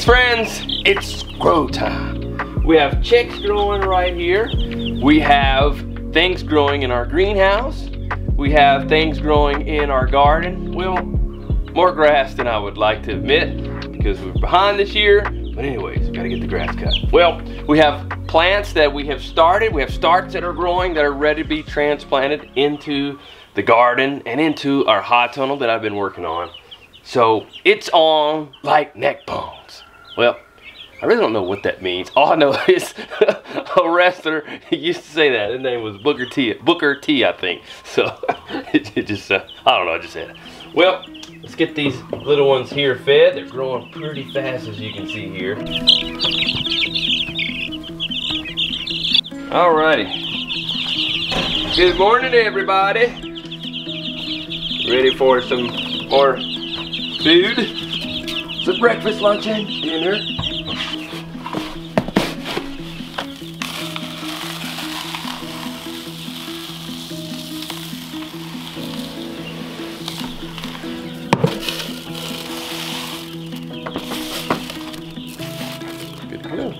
Thanks, friends. It's grow time. We have chicks growing right here. We have things growing in our greenhouse. We have things growing in our garden. Well, more grass than I would like to admit because we're behind this year. But anyways, we gotta get the grass cut. Well, we have plants that we have started. We have starts that are growing that are ready to be transplanted into the garden and into our hot tunnel that I've been working on. So it's on like neck bones. Well, I really don't know what that means. All I know is a wrestler used to say that. His name was Booker T, I think. So it just, I don't know, I just said it. Well, let's get these little ones here fed. They're growing pretty fast, as you can see here. Alrighty. Good morning, everybody. Ready for some more food? Some breakfast, lunch, and dinner. Good to go.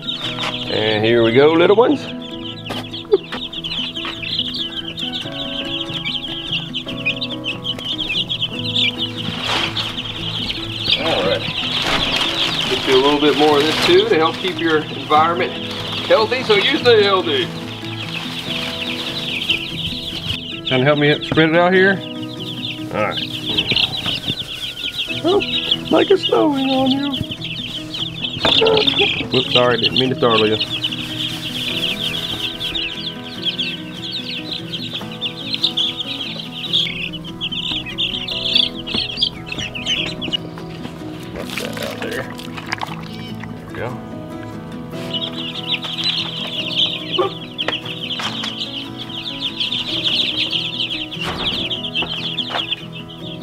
And here we go, little ones. A little bit more of this too to help keep your environment healthy, so you stay healthy. Trying to help me spread it out here? Alright. Oh, like it's snowing on you. Whoops, sorry, didn't mean to startle you.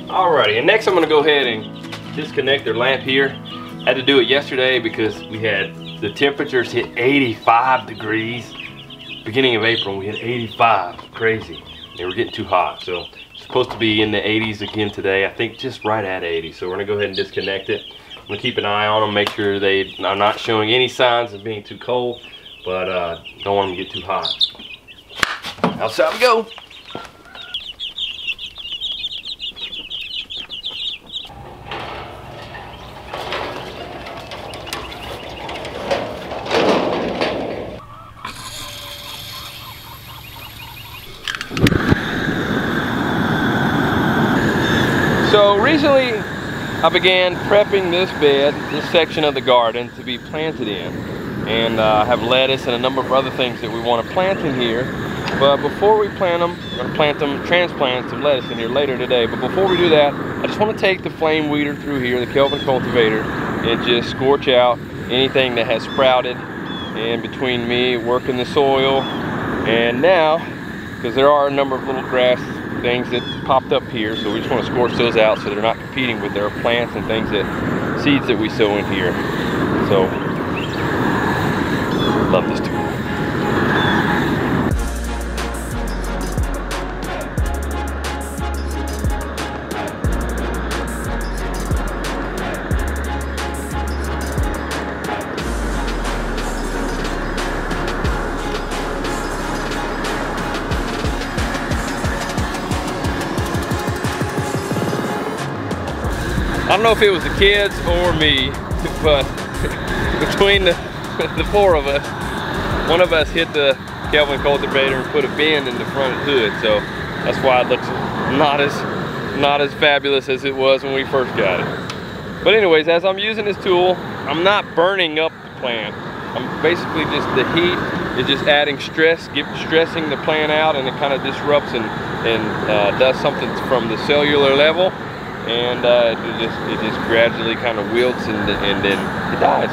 Alrighty, and next I'm going to go ahead and disconnect their lamp here. I had to do it yesterday because we had the temperatures hit 85 degrees. Beginning of April, we had 85. Crazy. They were getting too hot. So it's supposed to be in the 80s again today. I think just right at 80. So we're going to go ahead and disconnect it. I'm going to keep an eye on them, make sure are not showing any signs of being too cold, but don't want them to get too hot. Outside we go. So recently I began prepping this bed, this section of the garden, to be planted in. And I have lettuce and a number of other things that we want to plant in here. But before we plant them, we're going to transplant some lettuce in here later today. But before we do that, I just want to take the flame weeder through here, the Kelvin cultivator, and just scorch out anything that has sprouted in between me working the soil. And now, because there are a number of little grass things that popped up here, so we just want to scorch those out so they're not competing with their plants and things seeds that we sow in here. So, love this tool. I don't know if it was the kids or me, but between the four of us, one of us hit the Kelvin cultivator and put a bend in the front hood, so that's why it looks not as fabulous as it was when we first got it. But anyways, as I'm using this tool, I'm not burning up the plant. I'm basically just, the heat is just adding stress, stressing the plant out, and it kind of disrupts and does something from the cellular level. And it just gradually kind of wilts and then it dies.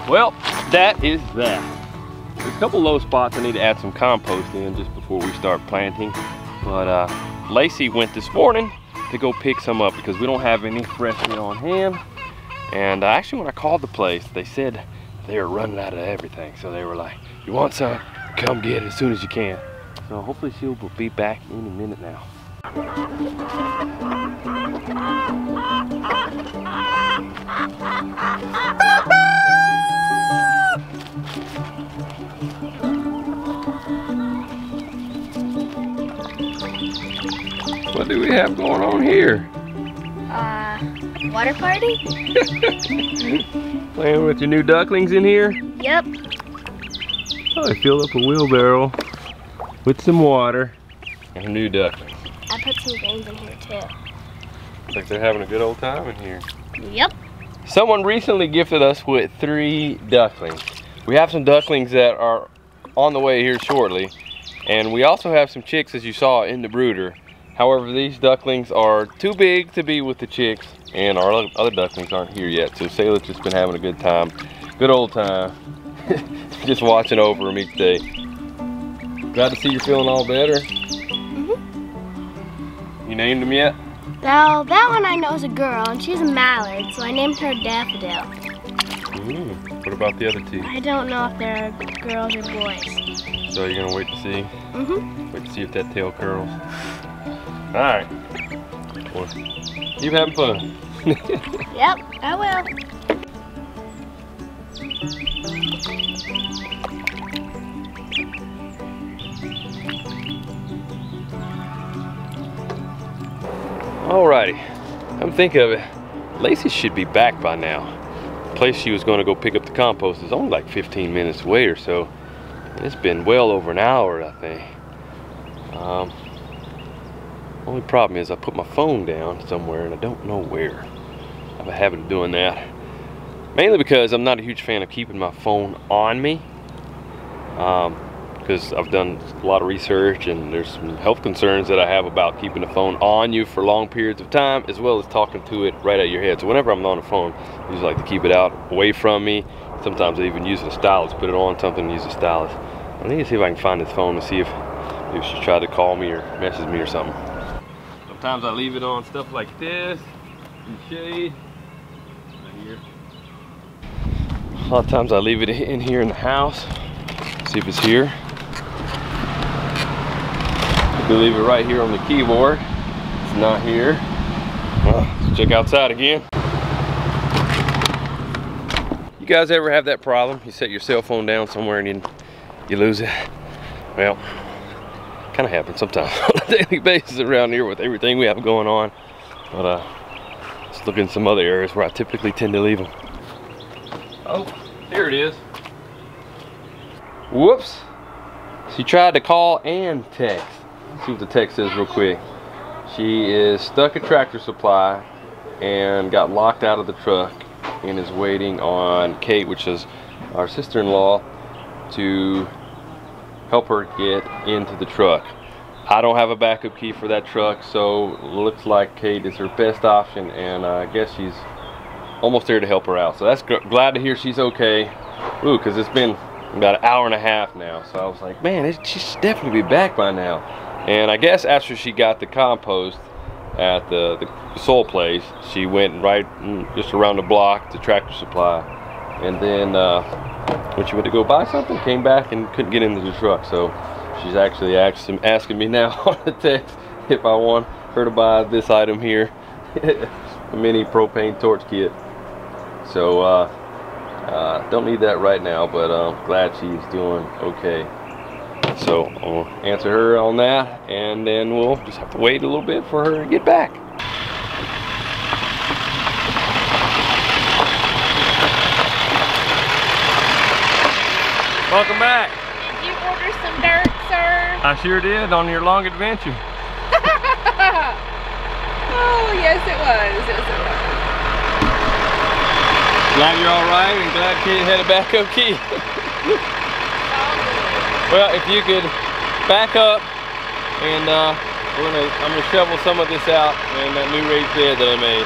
Well, that is that. There's a couple low spots I need to add some compost in just before we start planting. But Lacie went this morning to go pick some up because we don't have any freshly on hand. And actually when I called the place, they said they were running out of everything. So they were like, you want some? Come get it as soon as you can. So hopefully she'll be back any minute now. What do we have going on here? Water party? Playing with your new ducklings in here? Yep. Oh, I filled up a wheelbarrow with some water and a new duckling. I put some grains in here too. Looks like they're having a good old time in here. Yep. Someone recently gifted us with 3 ducklings. We have some ducklings that are on the way here shortly. And we also have some chicks, as you saw, in the brooder. However, these ducklings are too big to be with the chicks, and our other ducklings aren't here yet. So Sayla's just been having a good time, good old time, just watching over them each day. Glad to see you're feeling all better. You named them yet? Well, that one I know is a girl, and she's a mallard, so I named her Daffodil. What about the other 2? I don't know if they're girls or boys. So you're gonna wait to see? Wait to see if that tail curls. All right. Well, keep having fun. Yep, I will. Alrighty, come think of it, Lacie should be back by now. The place she was going to go pick up the compost is only like 15 minutes away or so. It's been well over an hour, I think. Only problem is I put my phone down somewhere and I don't know where. I have a habit of doing that. Mainly because I'm not a huge fan of keeping my phone on me. Because I've done a lot of research and there's some health concerns that I have about keeping the phone on you for long periods of time, as well as talking to it right at your head. So whenever I'm on the phone, I usually like to keep it out away from me. Sometimes I even use a stylus, put it on something and use a stylus. I need to see if I can find this phone and see if she tried to call me or message me or something. Sometimes I leave it on stuff like this, in the shade, right here. A lot of times I leave it in here in the house, see if it's here. You leave it right here on the keyboard. It's not here. Well, let's check outside again. You guys ever have that problem? You set your cell phone down somewhere and you lose it? Well, kind of happens sometimes on a daily basis around here with everything we have going on. But let's look in some other areas where I typically tend to leave them. Oh, here it is. Whoops. She tried to call and text. Let's see what the text says real quick. She is stuck at Tractor Supply and got locked out of the truck and is waiting on Kate, which is our sister-in-law, to help her get into the truck. I don't have a backup key for that truck, so it looks like Kate is her best option, and I guess she's almost there to help her out. So that's glad to hear she's okay. Ooh, because it's been about an hour and a half now, so I was like, man, she should definitely be back by now. And I guess after she got the compost at the soil place, she went right just around the block to Tractor Supply, and then when she went to go buy something, came back and couldn't get into the truck. So she's actually asking me now on the text if I want her to buy this item here, a mini propane torch kit. So don't need that right now, but I'm glad she's doing okay. So I'll answer her on that, and then we'll just have to wait a little bit for her to get back. Welcome back. Did you order some dirt, sir? I sure did, on your long adventure. Oh, yes it was. Yes it was. Glad you're all right, and glad Kate had a backup key. Well, if you could back up, and I'm gonna shovel some of this out in that new raised bed that I made.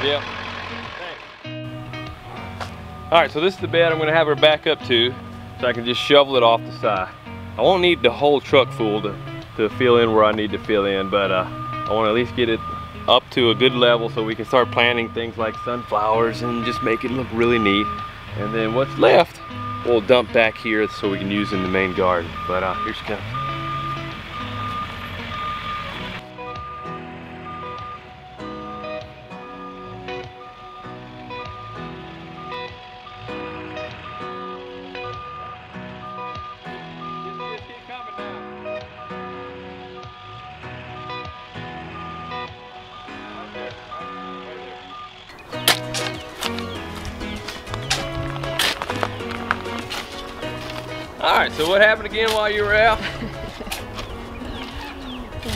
Yep. All right, so this is the bed I'm gonna have her back up to, so I can just shovel it off the side. I won't need the whole truck full to fill in where I need to fill in, but I want to at least get it up to a good level so we can start planting things like sunflowers and just make it look really neat. And then what's left, we'll dump back here so we can use in the main garden. But here she comes. All right, so what happened again while you were out?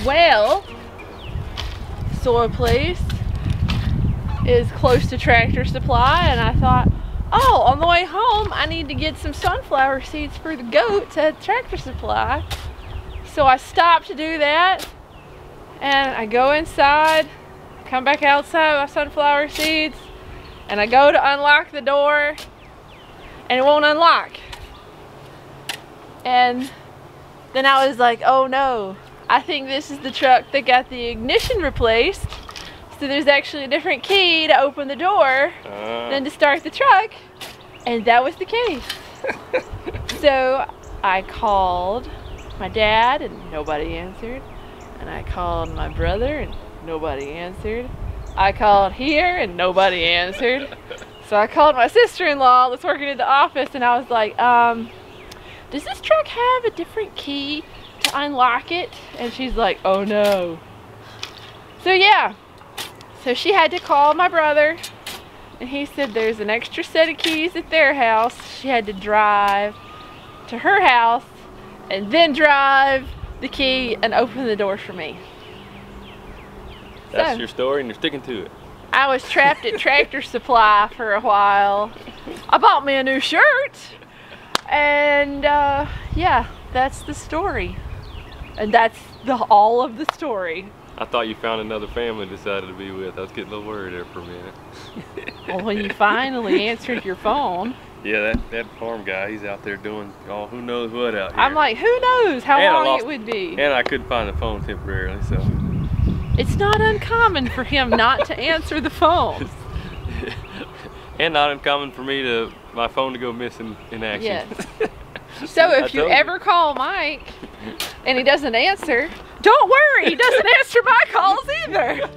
Well, soil place is close to Tractor Supply, and I thought, oh, on the way home, I need to get some sunflower seeds for the goats at Tractor Supply. So I stopped to do that, and I go inside, come back outside with my sunflower seeds, and I go to unlock the door, and it won't unlock. And then I was like, oh no, I think this is the truck that got the ignition replaced. So there's actually a different key to open the door than to start the truck. And that was the case. So I called my dad and nobody answered. And I called my brother and nobody answered. I called here and nobody answered. So I called my sister-in-law that's working at the office, and I was like, does this truck have a different key to unlock it? And she's like, oh no. So yeah, so she had to call my brother, and he said there's an extra set of keys at their house. She had to drive to her house and then drive the key and open the door for me. That's so, your story and you're sticking to it. I was trapped at Tractor Supply for a while. I bought me a new shirt. And yeah, that's the story, and that's all of the story. I thought you found another family decided to be with. I was getting a little worried there for a minute. Well, when you finally answered your phone. Yeah, that farm guy, he's out there doing who knows what out here. I'm like, who knows how long it would be. And I couldn't find the phone temporarily, so. It's not uncommon for him not to answer the phone. And not uncommon for my phone to go missing in action. Yes. So if you ever call Mike and he doesn't answer, don't worry, he doesn't answer my calls either.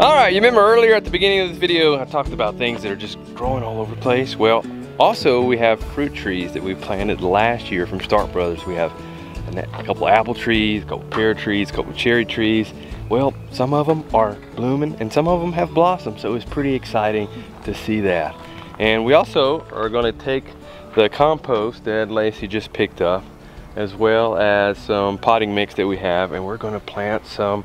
All right, you remember earlier at the beginning of this video, I talked about things that are just growing all over the place. Well, also we have fruit trees that we planted last year from Stark Brothers. We have a couple apple trees, a couple pear trees, a couple cherry trees. Well, some of them are blooming and some of them have blossomed, so it's pretty exciting to see that. And we also are going to take the compost that Lacie just picked up, as well as some potting mix that we have, and we're going to plant some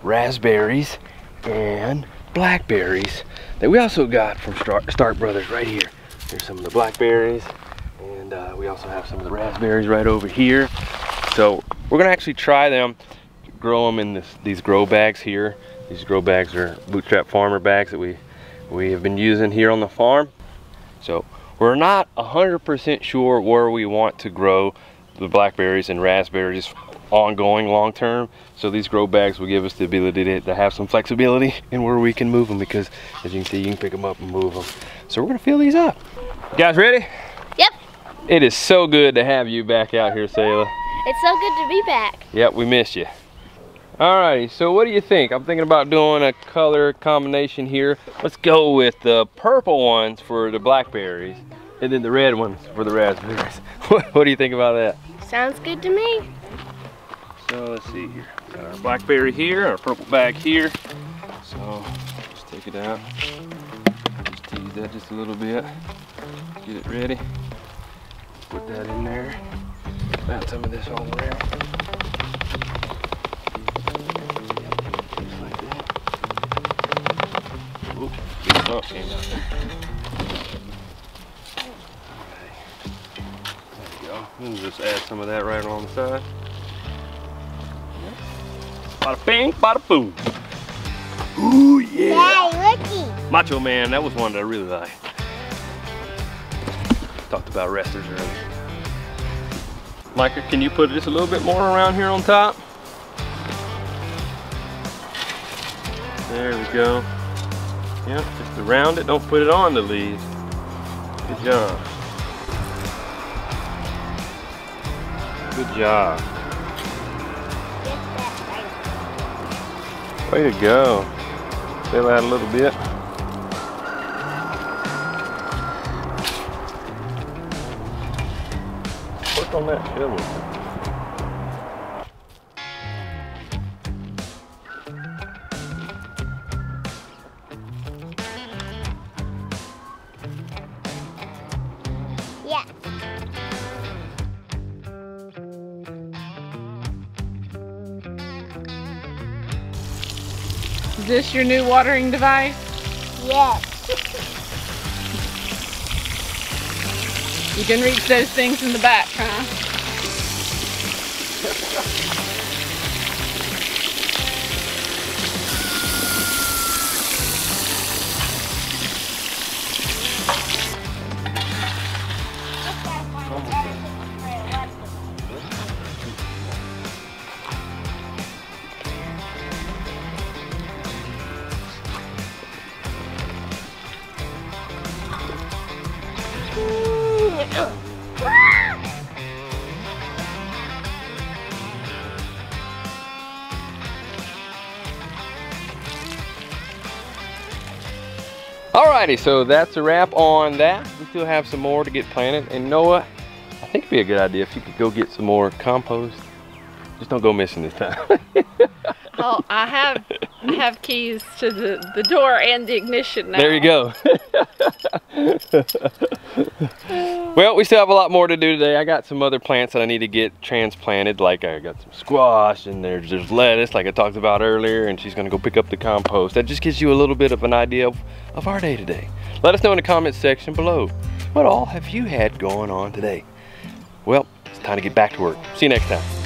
raspberries and blackberries that we also got from Stark Brothers right here. Here's some of the blackberries, and we also have some of the raspberries right over here. So we're gonna actually try them, grow them in these grow bags here. These grow bags are Bootstrap Farmer bags that we have been using here on the farm. So we're not 100% sure where we want to grow the blackberries and raspberries ongoing, long term. So these grow bags will give us the ability to have some flexibility in where we can move them, because as you can see, you can pick them up and move them. So we're gonna fill these up. You guys ready? Yep. It is so good to have you back out here, Sayla. It's so good to be back. Yep, we missed you. Alrighty, so what do you think? I'm thinking about doing a color combination here. Let's go with the purple ones for the blackberries and then the red ones for the raspberries. What do you think about that? Sounds good to me. So let's see here. Got our blackberry here, our purple bag here. So just take it out. Just tease that just a little bit. Get it ready. Put that in there. Add some of this all around. Just like that. Oop, big bump came out there. There you go. And just add some of that right along the side. Bada bing, bada boom. Ooh, yeah. Daddy, looky. Macho Man, that was one that I really like. Talked about wrestlers earlier. Micah, can you put just a little bit more around here on top? There we go. Yep, just around it, don't put it on the leaves. Good job. Good job. Way to go. Fill out a little bit. Work on that shovel. Yeah. Is this your new watering device? Yes. You can reach those things in the back, huh? Alrighty, so that's a wrap on that. We still have some more to get planted. And Noah, I think it'd be a good idea if you could go get some more compost. Just don't go missing this time. Oh, I have keys to the door and the ignition now. There you go. Well, we still have a lot more to do today. I got some other plants that I need to get transplanted. Like I got some squash and there's lettuce like I talked about earlier, and she's gonna go pick up the compost. That just gives you a little bit of an idea of our day today. Let us know in the comments section below. What all have you had going on today? Well, it's time to get back to work. See you next time.